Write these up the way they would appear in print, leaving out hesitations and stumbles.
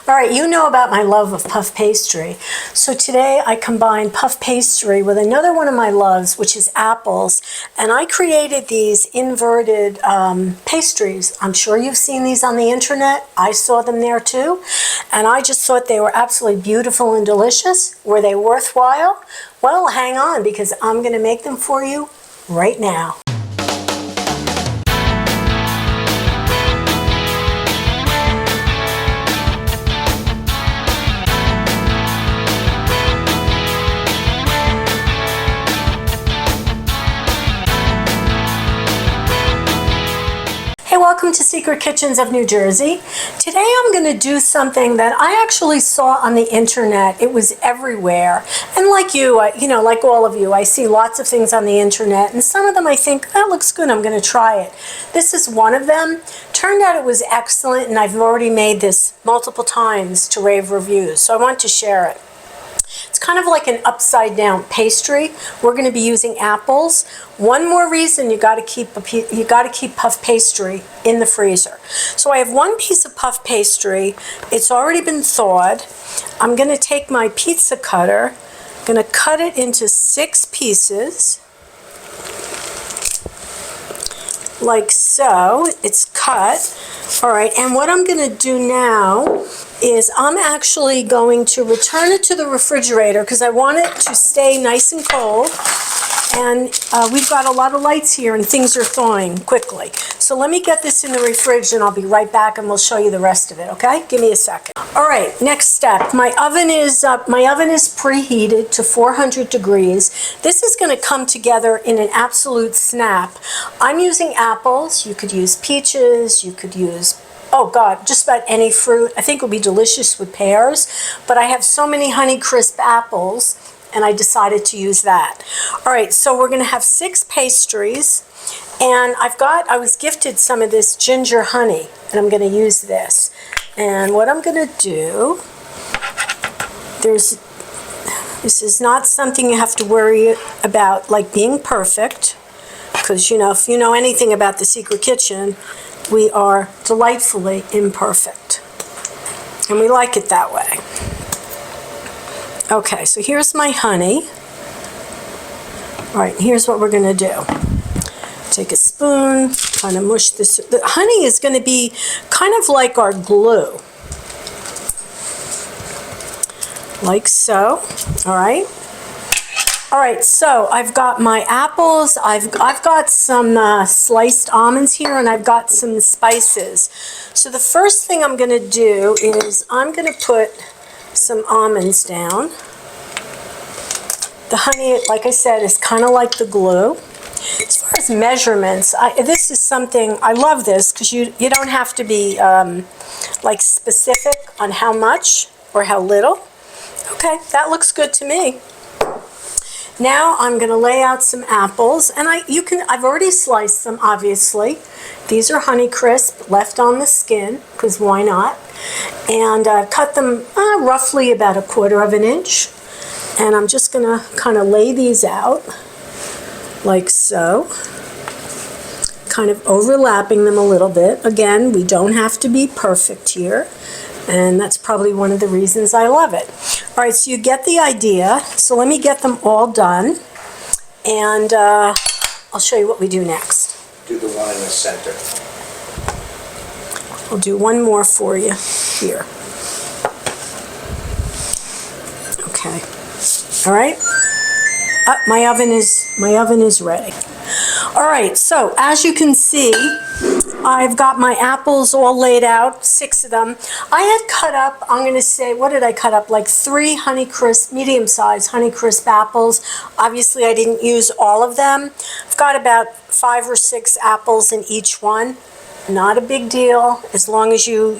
All right, you know about my love of puff pastry. So today I combined puff pastry with another one of my loves, which is apples. And I created these inverted pastries. I'm sure you've seen these on the internet. I saw them there too. And I just thought they were absolutely beautiful and delicious. Were they worthwhile? Well, hang on, because I'm going to make them for you right now. Welcome to Secret Kitchens of New Jersey. Today I'm going to do something that I actually saw on the internet. It was everywhere. And like you, like all of you, I see lots of things on the internet, and some of them I think, that looks good, I'm going to try it. This is one of them. Turned out it was excellent, and I've already made this multiple times to rave reviews, so I want to share it. It's kind of like an upside down pastry. We're going to be using apples. One more reason you got to keep puff pastry in the freezer. So I have one piece of puff pastry. It's already been thawed. I'm going to take my pizza cutter. I'm going to cut it into 6 pieces. Like so. It's cut. All right, and what I'm going to do now is I'm actually going to return it to the refrigerator because I want it to stay nice and cold. And we've got a lot of lights here and things are thawing quickly. So let me get this in the fridge and I'll be right back and we'll show you the rest of it, okay? Give me a second. All right, next step. My oven is preheated to 400 degrees. This is going to come together in an absolute snap. I'm using apples. You could use peaches. You could use, oh God, just about any fruit. I think it would be delicious with pears. But I have so many Honeycrisp apples, and I decided to use that. All right, so we're going to have 6 pastries. And I was gifted some of this ginger honey, and I'm going to use this. And what I'm going to do, this is not something you have to worry about, like being perfect. Because, if you know anything about the Secret Kitchen, we are delightfully imperfect. And we like it that way. Okay, so here's my honey. All right, here's what we're going to do. Take a spoon, kind of mush this. The honey is going to be kind of like our glue. Like so. All right. All right, so I've got my apples, I've got some sliced almonds here, and I've got some spices. So the first thing I'm going to do is I'm going to put some almonds down. The honey, like I said, is kind of like the glue. As far as measurements, this is something, I love this because you don't have to be like specific on how much or how little. Okay, that looks good to me. Now I'm going to lay out some apples, and I've already sliced them, obviously. These are Honeycrisp, left on the skin, because why not? And cut them roughly about 1/4 inch. And I'm just going to kind of lay these out, like so. Kind of overlapping them a little bit. Again, we don't have to be perfect here. And that's probably one of the reasons I love it. All right, so you get the idea. So let me get them all done, and I'll show you what we do next. Do the one in the center. I'll do one more for you here. Okay. All right. My oven is ready. All right, so as you can see, I've got my apples all laid out, 6 of them. I had cut up, I'm going to say, what did I cut up? Like 3 Honeycrisp, medium-sized Honeycrisp apples. Obviously, I didn't use all of them. I've got about 5 or 6 apples in each one. Not a big deal, as long as you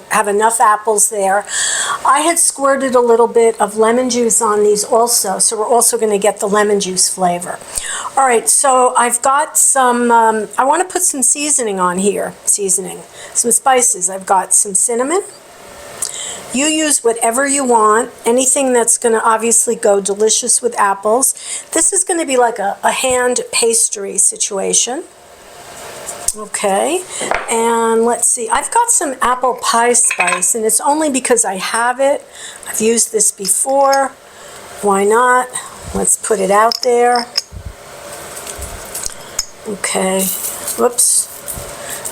have enough apples there. I had squirted a little bit of lemon juice on these also, so we're also going to get the lemon juice flavor. All right, so I've got some, I want to put some seasoning on here, some spices. I've got some cinnamon. You use whatever you want, anything that's going to obviously go delicious with apples. This is going to be like a hand pastry situation. Okay, and let's see, I've got some apple pie spice, and it's only because I have it. I've used this before. Why not? Let's put it out there. Okay, whoops.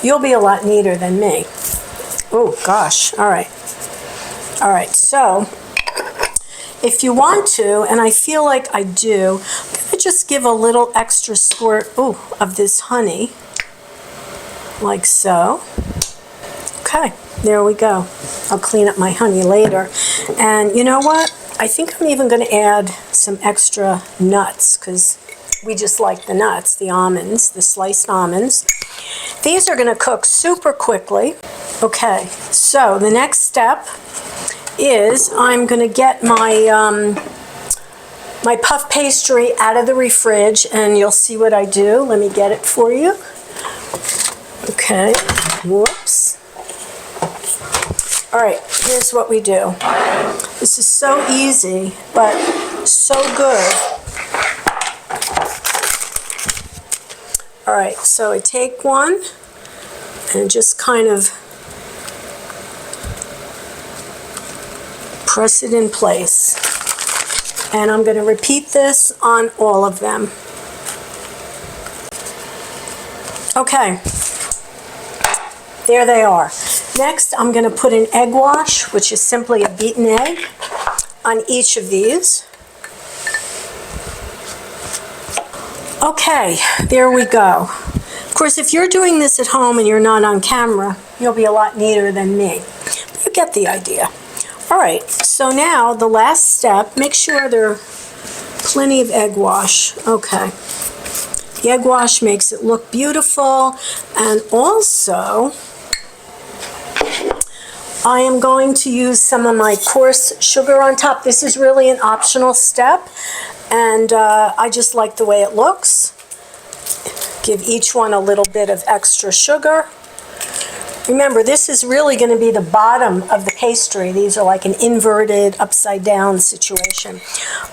You'll be a lot neater than me. Oh, gosh, all right. All right, so if you want to, and I feel like I do, I'm going to just give a little extra squirt, of this honey. Like so. Okay, there we go. I'll clean up my honey later. And you know what? I think I'm even going to add some extra nuts because we just like the nuts, the almonds, the sliced almonds. These are going to cook super quickly. Okay, so the next step is I'm going to get my my puff pastry out of the fridge, and you'll see what I do. Let me get it for you. Okay, whoops. All right, here's what we do. This is so easy, but so good. All right, so I take one and just kind of press it in place. And I'm going to repeat this on all of them. Okay. There they are. Next, I'm going to put an egg wash, which is simply a beaten egg, on each of these. Okay, there we go. Of course, if you're doing this at home and you're not on camera, you'll be a lot neater than me. But you get the idea. All right, so now the last step, make sure there's plenty of egg wash. Okay. The egg wash makes it look beautiful, and also I am going to use some of my coarse sugar on top. This is really an optional step, and I just like the way it looks. Give each one a little bit of extra sugar. Remember, this is really going to be the bottom of the pastry. These are like an inverted, upside down situation.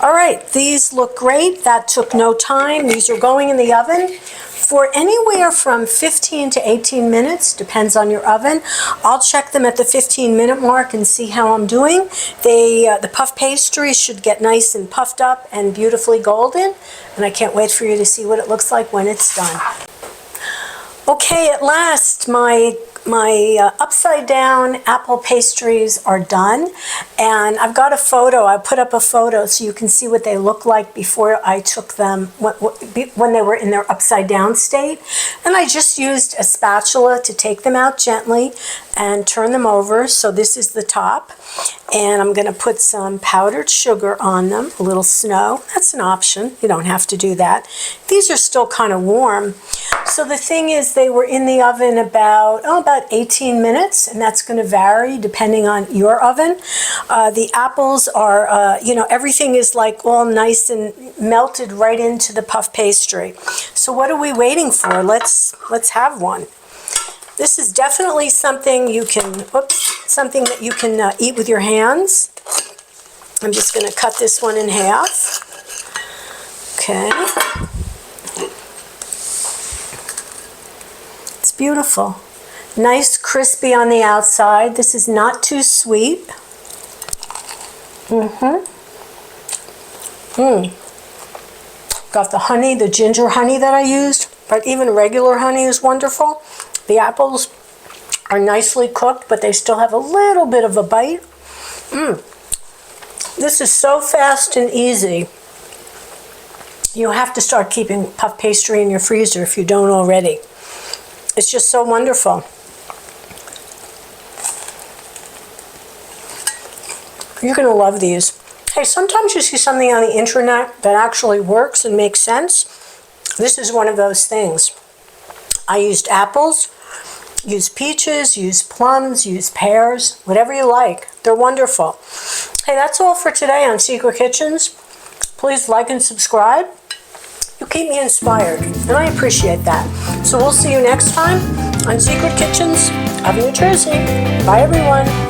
All right, these look great. That took no time. These are going in the oven for anywhere from 15 to 18 minutes, depends on your oven. I'll check them at the 15-minute mark and see how I'm doing. The puff pastry should get nice and puffed up and beautifully golden, and I can't wait for you to see what it looks like when it's done. Okay, at last, my upside down apple pastries are done, and I've got a photo. I put up a photo so you can see what they look like before I took them when they were in their upside down state. And I just used a spatula to take them out gently and turn them over. So this is the top, and I'm going to put some powdered sugar on them, a little snow. That's an option. You don't have to do that. These are still kind of warm. So the thing is, they were in the oven about 18 minutes, and that's going to vary depending on your oven. The apples are, everything is like all nice and melted right into the puff pastry. So what are we waiting for? Let's have one. This is definitely something you can, something that you can eat with your hands. I'm just going to cut this one in half. Okay. It's beautiful. Nice crispy on the outside. This is not too sweet. Got the honey, the ginger honey that I used, but even regular honey is wonderful. The apples are nicely cooked, but they still have a little bit of a bite. This is so fast and easy. You have to start keeping puff pastry in your freezer if you don't already. It's just so wonderful. You're going to love these. Hey, sometimes you see something on the internet that actually works and makes sense. This is one of those things. I used apples, used peaches, used plums, used pears, whatever you like. They're wonderful. Hey, that's all for today on Secret Kitchens. Please like and subscribe. You keep me inspired, and I appreciate that. So we'll see you next time on Secret Kitchens of New Jersey. Bye, everyone.